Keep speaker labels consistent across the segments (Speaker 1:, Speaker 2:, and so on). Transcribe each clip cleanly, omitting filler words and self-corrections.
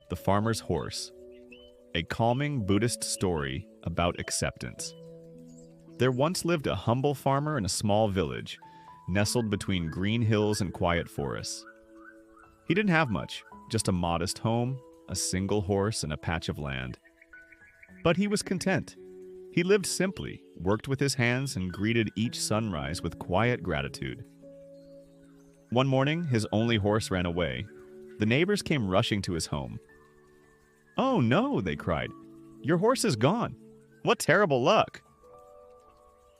Speaker 1: The Farmer's Horse, a calming Buddhist story about acceptance. There once lived a humble farmer in a small village, nestled between green hills and quiet forests. He didn't have much, just a modest home, a single horse, and a patch of land. But he was content. He lived simply, worked with his hands, and greeted each sunrise with quiet gratitude. One morning, his only horse ran away. The neighbors came rushing to his home. "Oh no," they cried. "Your horse is gone. What terrible luck!"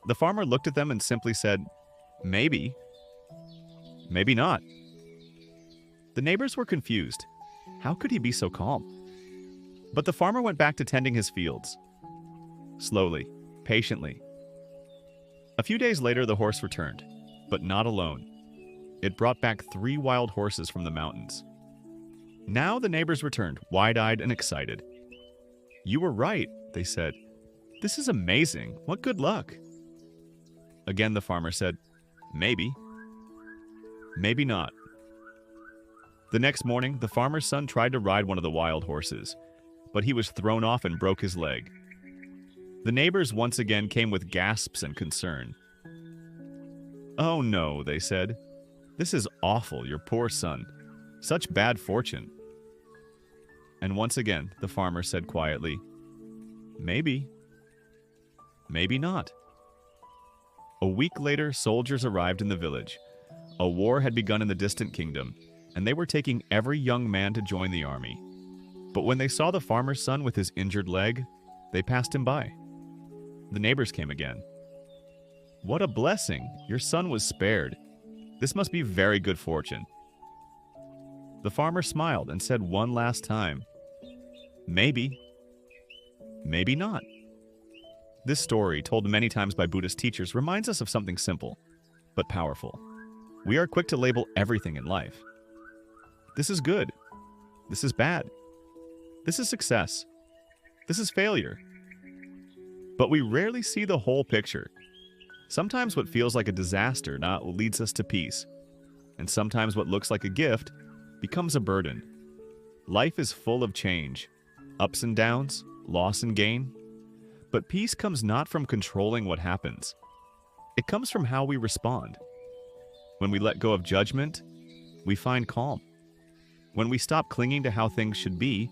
Speaker 1: The farmer looked at them and simply said, "Maybe. Maybe not." The neighbors were confused. How could he be so calm? But the farmer went back to tending his fields. Slowly, patiently. A few days later, the horse returned, but not alone. It brought back 3 wild horses from the mountains. Now the neighbors returned, wide-eyed and excited. "You were right," they said. "This is amazing. What good luck." Again the farmer said, "Maybe. Maybe not." The next morning, the farmer's son tried to ride one of the wild horses, but he was thrown off and broke his leg. The neighbors once again came with gasps and concern. "Oh no," they said. "This is awful, your poor son. Such bad fortune." And once again, the farmer said quietly, "Maybe. Maybe not." A week later, soldiers arrived in the village. A war had begun in the distant kingdom, and they were taking every young man to join the army. But when they saw the farmer's son with his injured leg, they passed him by. The neighbors came again. "What a blessing! Your son was spared. This must be very good fortune." The farmer smiled and said one last time, "Maybe. Maybe not." This story, told many times by Buddhist teachers, reminds us of something simple, but powerful. We are quick to label everything in life. This is good. This is bad. This is success. This is failure. But we rarely see the whole picture. Sometimes what feels like a disaster not leads us to peace, and sometimes what looks like a gift becomes a burden. Life is full of change, ups and downs, loss and gain. But peace comes not from controlling what happens. It comes from how we respond. When we let go of judgment, we find calm. When we stop clinging to how things should be,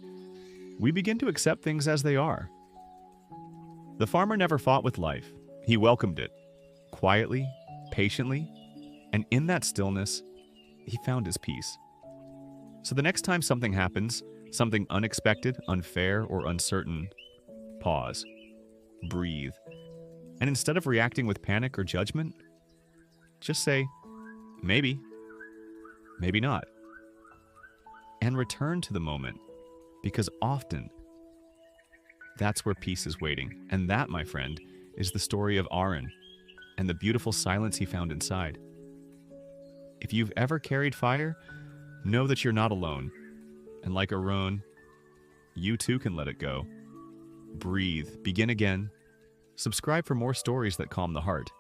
Speaker 1: we begin to accept things as they are. The farmer never fought with life. He welcomed it, quietly, patiently, and in that stillness, he found his peace. So the next time something happens, something unexpected, unfair, or uncertain, pause, breathe, and instead of reacting with panic or judgment, just say, "Maybe, maybe not," and return to the moment, because often that's where peace is waiting. And that, my friend, is the story of Aaron and the beautiful silence he found inside. If you've ever carried fire, know that you're not alone. And like Aaron, you too can let it go. Breathe, begin again. Subscribe for more stories that calm the heart.